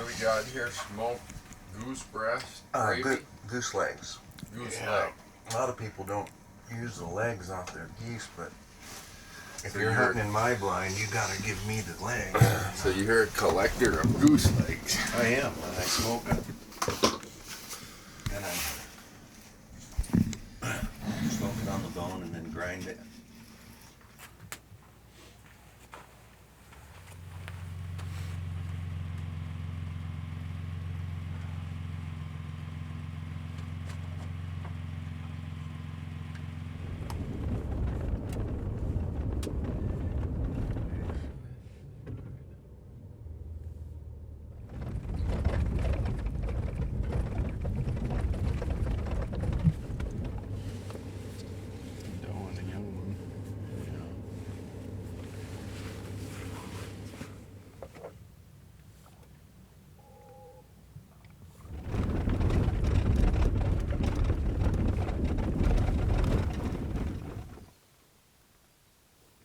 do we got here? Smoked goose breast, gravy? Goose legs. Goose leg. A lot of people don't use the legs off their geese, but if So you're hunting in my blind, you gotta give me the leg. So you're a collector of goose legs. I am, and I smoke it. And I smoke it on the bone and then grind it.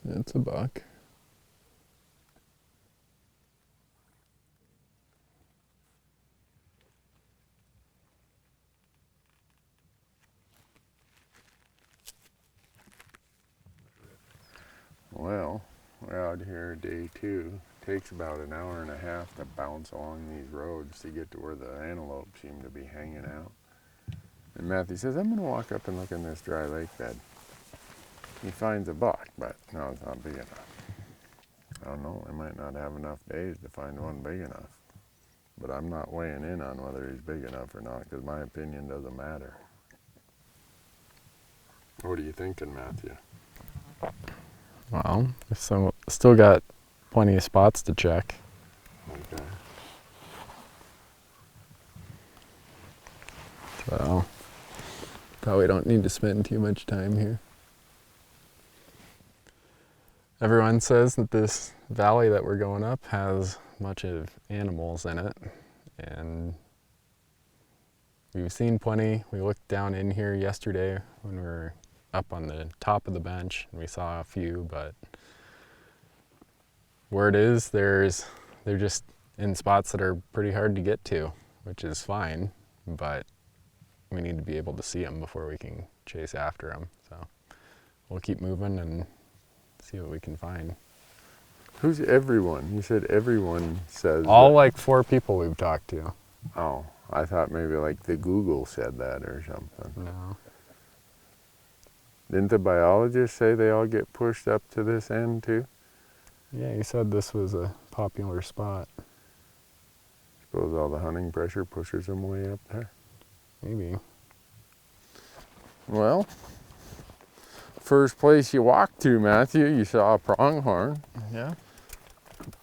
It's a buck. Well, we're out here day 2. Takes about an hour and a half to bounce along these roads to get to where the antelope seem to be hanging out. And Matthew says, I'm going to walk up and look in this dry lake bed. He finds a buck, but no, it's not big enough. I don't know, I might not have enough days to find one big enough. But I'm not weighing in on whether he's big enough or not, because my opinion doesn't matter. What are you thinking, Matthew? Well, so still got plenty of spots to check. Okay. So probably don't need to spend too much time here. Everyone says that this valley that we're going up has a bunch of animals in it, and we've seen plenty. We looked down in here yesterday when we were up on the top of the bench, and we saw a few, but where it is, they're just in spots that are pretty hard to get to, which is fine, but we need to be able to see them before we can chase after them. So we'll keep moving and see what we can find. Who's everyone? You said everyone says All that. like 4 people we've talked to. Oh, I thought maybe like the Google said that or something. No. Didn't the biologists say they all get pushed up to this end too? Yeah, he said this was a popular spot. Suppose all the hunting pressure pushes them way up there. Maybe. Well, first place you walked to, Matthew, you saw a pronghorn. Yeah.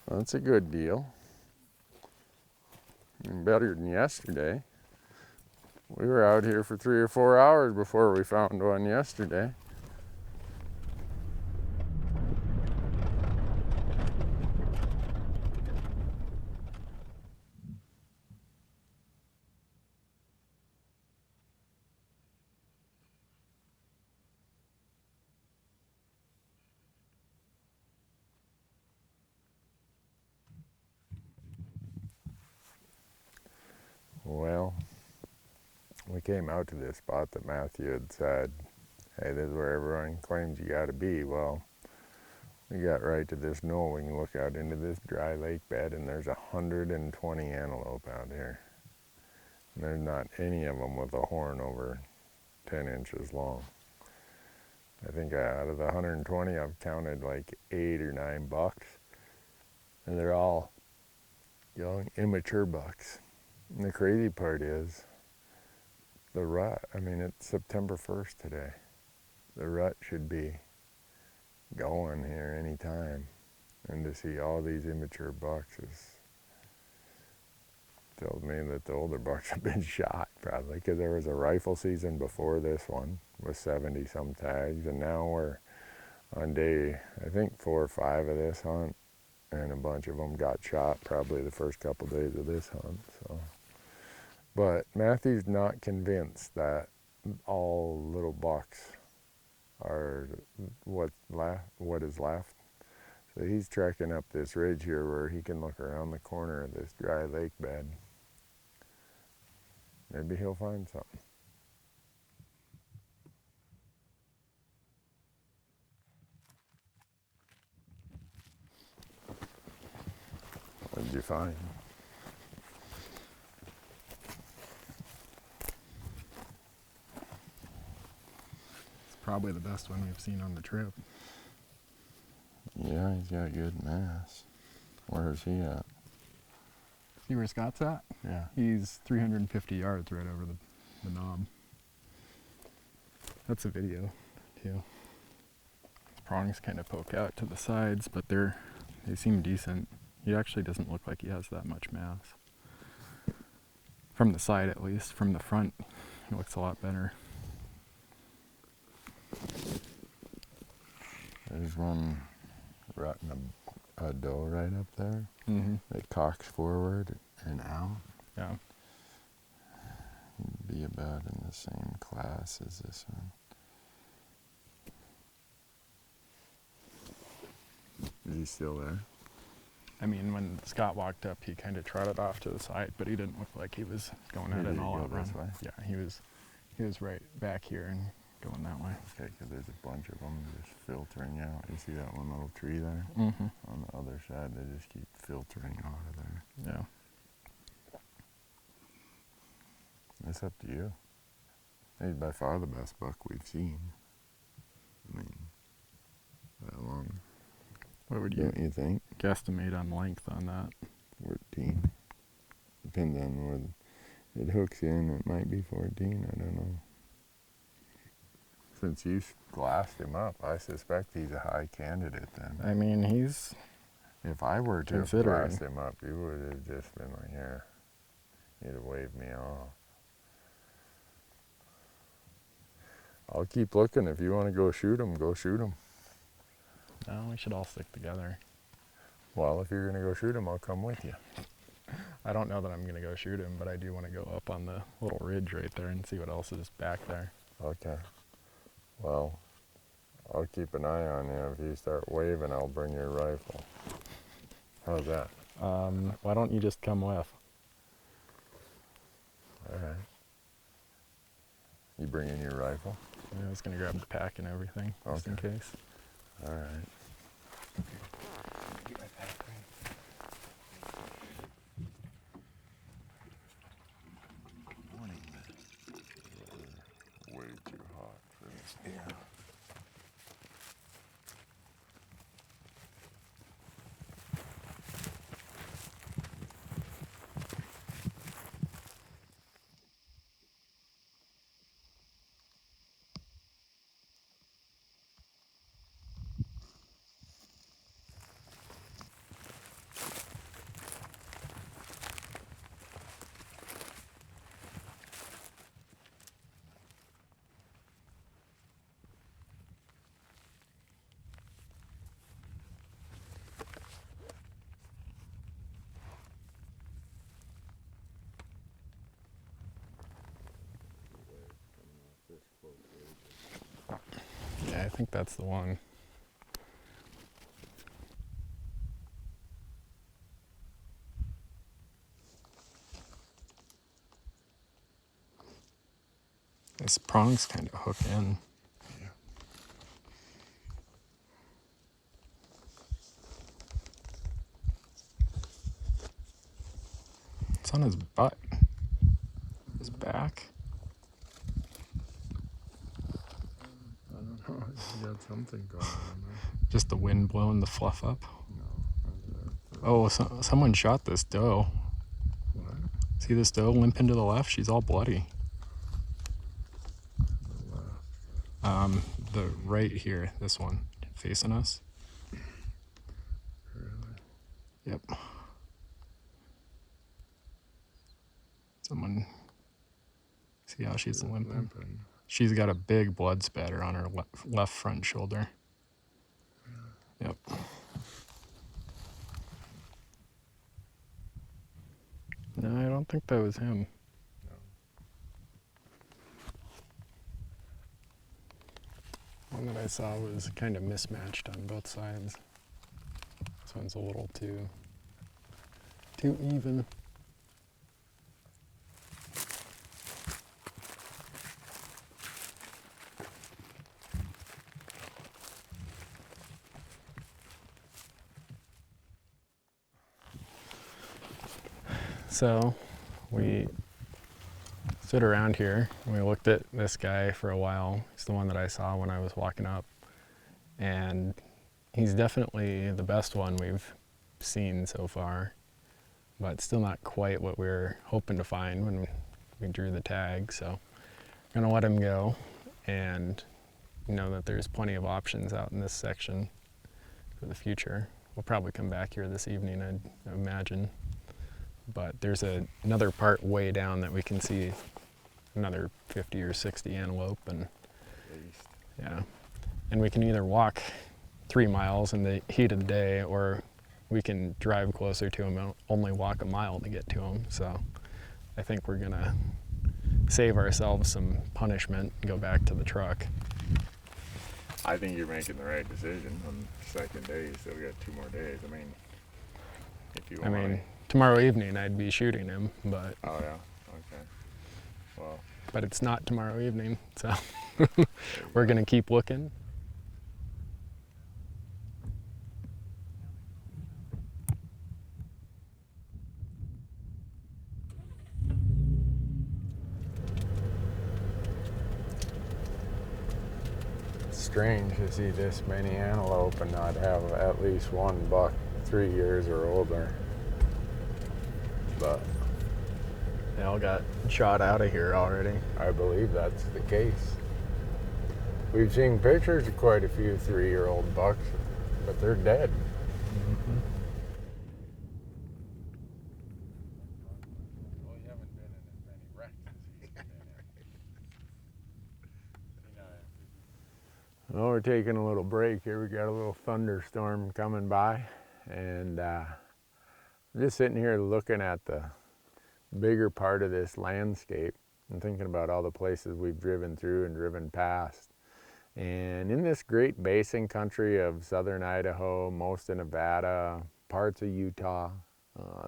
That's a good deal. And better than yesterday. We were out here for 3 or 4 hours before we found one yesterday. Well, we came out to this spot that Matthew had said, hey, this is where everyone claims you gotta be. Well, we got right to this knoll. We can look out into this dry lake bed, and there's 120 antelope out here. And there's not any of them with a horn over 10 inches long. I think out of the 120, I've counted like 8 or 9 bucks. And they're all young, immature bucks. And the crazy part is, the rut, I mean, it's September 1st today. The rut should be going here any time. And to see all these immature bucks tells me that the older bucks have been shot, probably, because there was a rifle season before this one with 70 some tags, and now we're on day, I think 4 or 5 of this hunt, and a bunch of them got shot probably the first couple days of this hunt. So, but Matthew's not convinced that all little bucks are what is left. So he's trekking up this ridge here where he can look around the corner of this dry lake bed. Maybe he'll find something. What did you find? It's probably the best one we've seen on the trip. Yeah, he's got good mass. Where is he at? See where Scott's at? Yeah. He's 350 yards right over the knob. That's a video too. His prongs kind of poke out to the sides, but they seem decent. He actually doesn't look like he has that much mass. From the side at least. From the front, he looks a lot better. There's one rutting a doe right up there. Mm-hmm. It cocks forward and out. Yeah. It'd be about in the same class as this one. Is he still there? I mean, when Scott walked up, he kind of trotted off to the side, but he didn't look like he was going at an all-out run. This way? Yeah, he was right back here and going that way. Okay, because there's a bunch of them just filtering out. You see that one little tree there? Mm-hmm. On the other side, they just keep filtering out of there. Yeah. It's up to you. He's by far the best buck we've seen. I mean, that long. What would you Don't you think? guesstimate on length on that? 14. Depends on where it hooks in. It might be 14. I don't know. Since you glassed him up, I suspect he's a high candidate then. I mean, he's If I were to have considering. glassed him up, you would have just been like, here. You'd have waved me off. I'll keep looking. If you want to go shoot him, go shoot him. No, we should all stick together. Well, if you're going to go shoot him, I'll come with you. I don't know that I'm going to go shoot him, but I do want to go up on the little ridge right there and see what else is back there. Okay. Well, I'll keep an eye on you. If you start waving, I'll bring your rifle. How's that? Why don't you just come with? All right. You bring in your rifle? I was going to grab the pack and everything, just in case. All right. Get my pack Morning, Way too hot for this. Yeah. Yeah, I think that's the one. This prongs kind of hook in. Yeah. It's on his butt. His back. I don't know. You got something going on there. Just the wind blowing the fluff up. No. Oh, someone shot this doe. What? See this doe limping to the left? She's all bloody. The right here, this one, facing us. Really? Yep. Someone, see how she's limping? She's got a big blood spatter on her left front shoulder. Yep. No, I don't think that was him. One that I saw was kind of mismatched on both sides. This one's a little too even. So we stood around here and we looked at this guy for a while. He's the one that I saw when I was walking up, and he's definitely the best one we've seen so far, but still not quite what we were hoping to find when we drew the tag. So I'm gonna let him go, and know that there's plenty of options out in this section for the future. We'll probably come back here this evening, I'd imagine. But there's another part way down that we can see another 50 or 60 antelope, and yeah, and we can either walk 3 miles in the heat of the day, or we can drive closer to them and only walk a mile to get to them. So I think we're gonna save ourselves some punishment and go back to the truck. I think you're making the right decision on the second day. You still got 2 more days. I mean, if you want. Tomorrow evening I'd be shooting him, but Oh yeah. Okay. Well. But it's not tomorrow evening, so we're gonna keep looking. It's strange to see this many antelope and not have at least one buck 3 years or older. But They all got shot out of here already. I believe that's the case. We've seen pictures of quite a few 3-year-old bucks, but they're dead. Mm-hmm. Well, you haven't been in as many wrecks as you've been in. Well, we're taking a little break here. We got a little thunderstorm coming by, and I'm just sitting here looking at the bigger part of this landscape and thinking about all the places we've driven through and driven past. And in this Great Basin country of southern Idaho, most of Nevada, parts of Utah,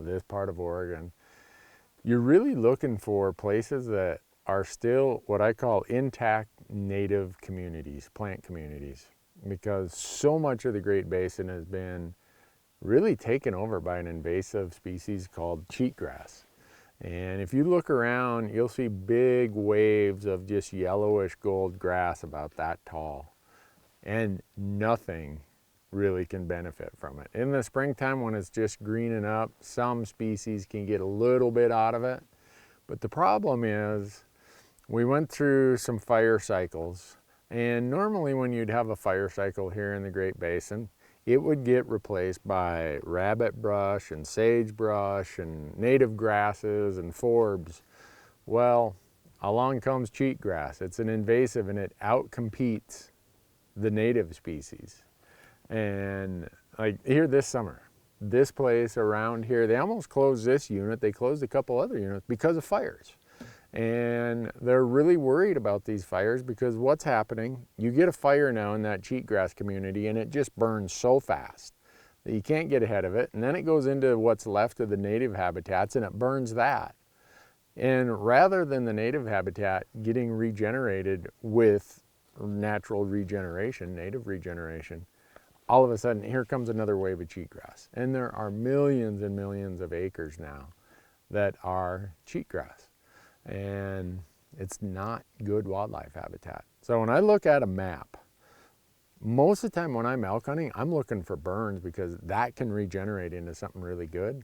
this part of Oregon, you're really looking for places that are still what I call intact native communities, plant communities, because so much of the Great Basin has been really taken over by an invasive species called cheatgrass. And if you look around, you'll see big waves of just yellowish gold grass about that tall. And nothing really can benefit from it. In the springtime when it's just greening up, some species can get a little bit out of it. But the problem is, we went through some fire cycles. And normally when you'd have a fire cycle here in the Great Basin, it would get replaced by rabbit brush and sagebrush and native grasses and forbs. Well, along comes cheatgrass. It's an invasive and it outcompetes the native species. And like here this summer, this place around here, they almost closed this unit. They closed a couple other units because of fires. And they're really worried about these fires because what's happening, you get a fire now in that cheatgrass community and it just burns so fast that you can't get ahead of it. And then it goes into what's left of the native habitats and it burns that. And rather than the native habitat getting regenerated with natural regeneration, native regeneration, all of a sudden here comes another wave of cheatgrass. And there are millions and millions of acres now that are cheatgrass. And it's not good wildlife habitat. So when I look at a map, most of the time when I'm elk hunting, I'm looking for burns because that can regenerate into something really good.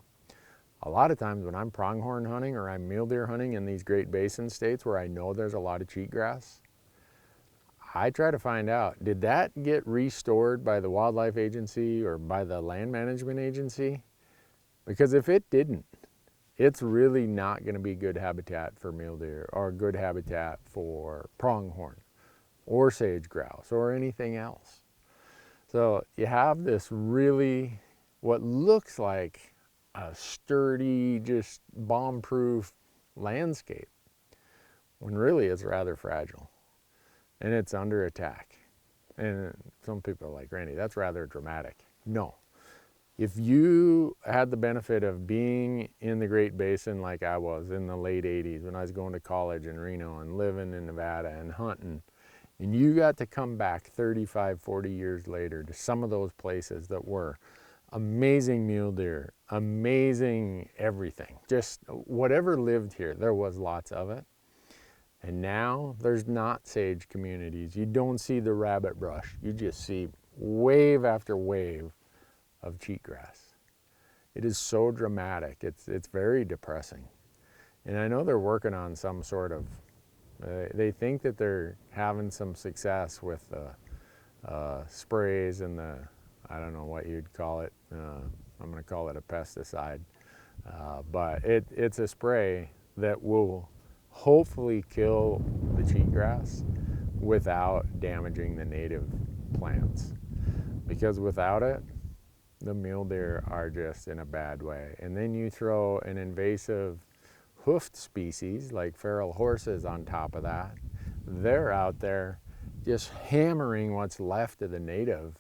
A lot of times when I'm pronghorn hunting or I'm mule deer hunting in these Great Basin states where I know there's a lot of cheatgrass, I try to find out, did that get restored by the wildlife agency or by the land management agency? Because if it didn't, it's really not going to be good habitat for mule deer or good habitat for pronghorn or sage grouse or anything else. So you have this really, what looks like a sturdy, just bomb-proof landscape, when really it's rather fragile and it's under attack. And some people are like, Randy, that's rather dramatic. No. If you had the benefit of being in the Great Basin like I was in the late 80s when I was going to college in Reno and living in Nevada and hunting, and you got to come back 35, 40 years later to some of those places that were amazing mule deer, amazing everything, just whatever lived here, there was lots of it. And now there's not sage communities. You don't see the rabbit brush. You just see wave after wave of cheatgrass. It is so dramatic. It's very depressing. And I know they're working on some sort of, they think that they're having some success with the sprays and the, I don't know what you'd call it. I'm going to call it a pesticide. But it's a spray that will hopefully kill the cheatgrass without damaging the native plants. Because without it, the mule deer are just in a bad way. And then you throw an invasive hoofed species like feral horses on top of that. They're out there just hammering what's left of the native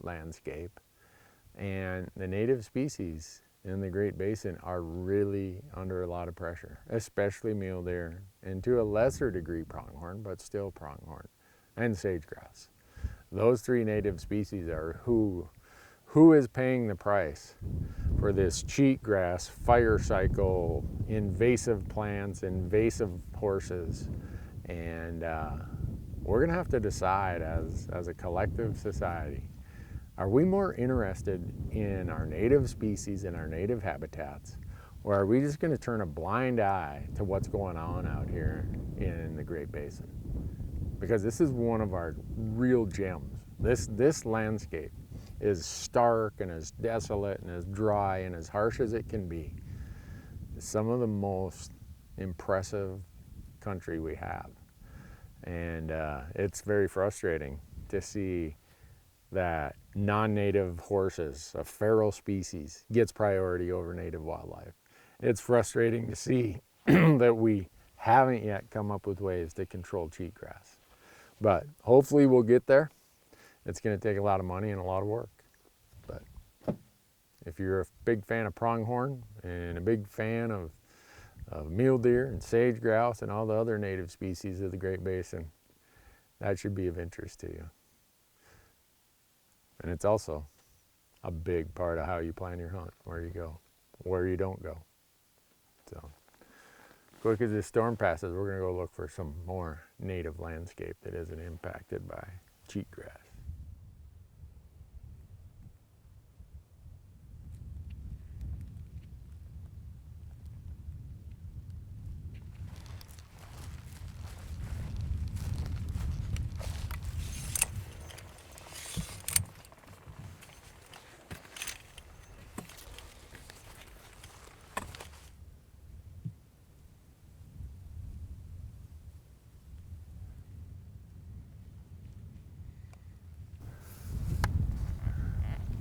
landscape. And the native species in the Great Basin are really under a lot of pressure, especially mule deer, and to a lesser degree pronghorn, but still pronghorn, and sagegrass. Those three native species are who is paying the price for this cheatgrass, fire cycle, invasive plants, invasive horses. And we're gonna have to decide as a collective society, are we more interested in our native species and our native habitats, or are we just going to turn a blind eye to what's going on out here in the Great Basin? Because this is one of our real gems. This landscape is stark and as desolate and as dry and as harsh as it can be. It's some of the most impressive country we have. And it's very frustrating to see that non-native horses, a feral species, gets priority over native wildlife. It's frustrating to see that we haven't yet come up with ways to control cheatgrass. But hopefully we'll get there. It's going to take a lot of money and a lot of work. But if you're a big fan of pronghorn and a big fan of mule deer and sage grouse and all the other native species of the Great Basin, that should be of interest to you. And it's also a big part of how you plan your hunt, where you go, where you don't go. So, quick as this storm passes, we're gonna go look for some more native landscape that isn't impacted by cheatgrass.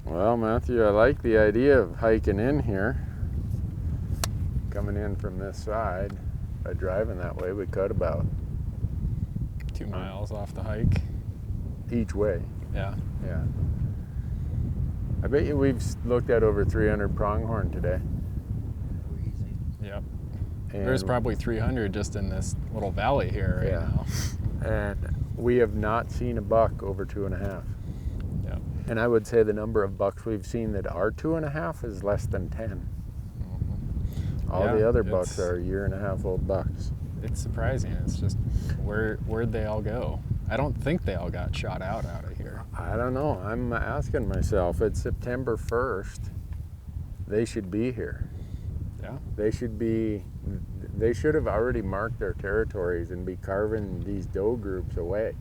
Well, Matthew, I like the idea of hiking in here. Coming in from this side, by driving that way, we cut about 2 miles off the hike. Each way. Yeah. Yeah. I bet you we've looked at over 300 pronghorn today. Easy. Yep. And There's probably 300 just in this little valley here right now. And we have not seen a buck over 2.5. Yeah. And I would say the number of bucks we've seen that are 2.5 is less than 10. All Yeah, the other bucks are 1.5 year old bucks. It's surprising. It's just where'd they all go? I don't think they all got shot out of here. I don't know. I'm asking myself. It's September 1st. They should be here. Yeah. They should have already marked their territories and be carving these doe groups away.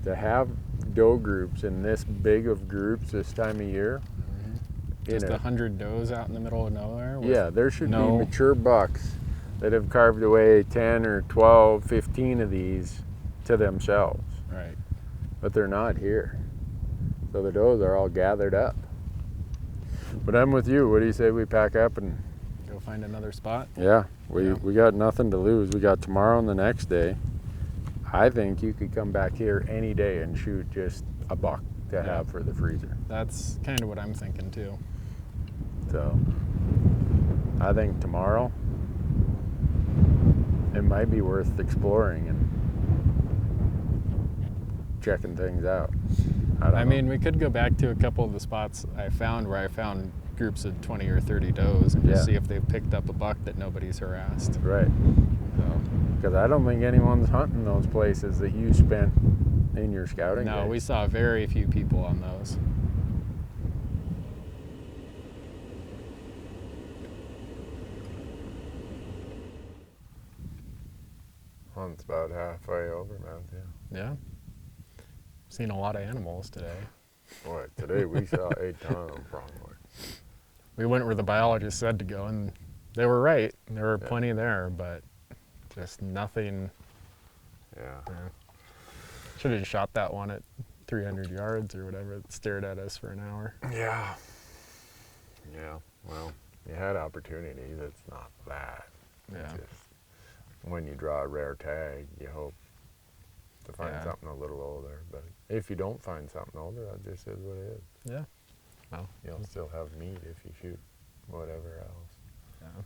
To have doe groups in this big of groups this time of year. Just 100 does out in the middle of nowhere? Yeah, there should be mature bucks that have carved away 10 or 12, 15 of these to themselves. Right. But they're not here. So the does are all gathered up. But I'm with you. What do you say we pack up and Go find another spot? yeah, we got nothing to lose. We got tomorrow and the next day. I think you could come back here any day and shoot just a buck to have for the freezer. That's kind of what I'm thinking too. So I think tomorrow it might be worth exploring and checking things out. I don't know. mean, we could go back to a couple of the spots I found where I found groups of 20 or 30 does and just Yeah. see if they've picked up a buck that nobody's harassed. Right. So, Because I don't think anyone's hunting those places that you spent in your scouting no, days. we saw very few people on those. Hunt's about halfway over, Matthew. Yeah. Seen a lot of animals today. Boy, today we saw a ton of pronghorn. We went where the biologist said to go, and they were right. There were Yeah. plenty there, but just nothing. Yeah. Should have shot that one at 300 yards or whatever. It stared at us for an hour. Yeah. Yeah. Well, you had opportunities. It's not that. Yeah. It's just when you draw a rare tag, you hope to find Yeah. something a little older. But if you don't find something older, that just is what it is. Yeah. Well, You'll still have meat if you shoot whatever else. yeah.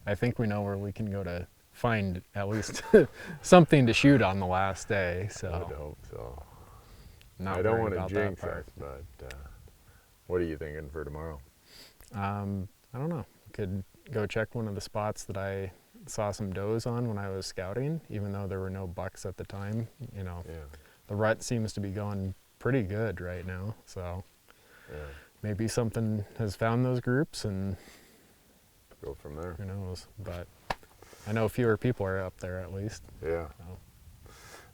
I think we know where we can go to find at least something to shoot on the last day. I would So hope so. not I don't worried want to about jinx that part. us, but what are you thinking for tomorrow? I don't know. Could go check one of the spots that I saw some does on when I was scouting, even though there were no bucks at the time. You know, Yeah. the rut seems to be going pretty good right now. So Yeah. maybe something has found those groups, and Go from there. who knows. But I know fewer people are up there at least. Yeah. Oh.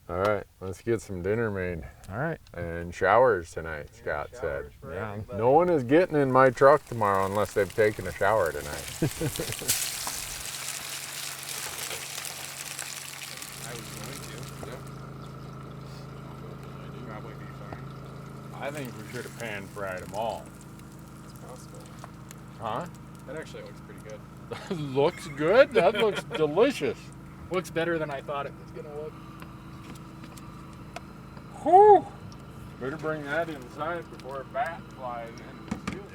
All right, let's get some dinner made. All right. And showers tonight, Scott said. Yeah. No one is getting in my truck tomorrow unless they've taken a shower tonight. I was going to. Yeah. Probably be fine. I think we should have pan fried them all. It's possible. Huh? That actually looks pretty good. Looks good? That looks delicious. Looks better than I thought it was gonna look. Whew! Better bring that inside before a bat flies into the field.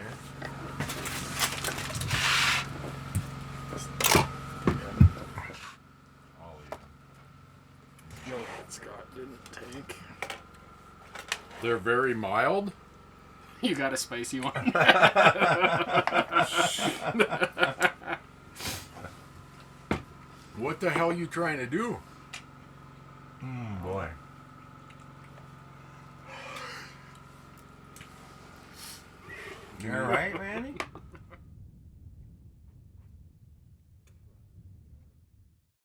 Scott didn't take. They're very mild. You got a spicy one. What the hell are you trying to do? Boy. You all right, Randy?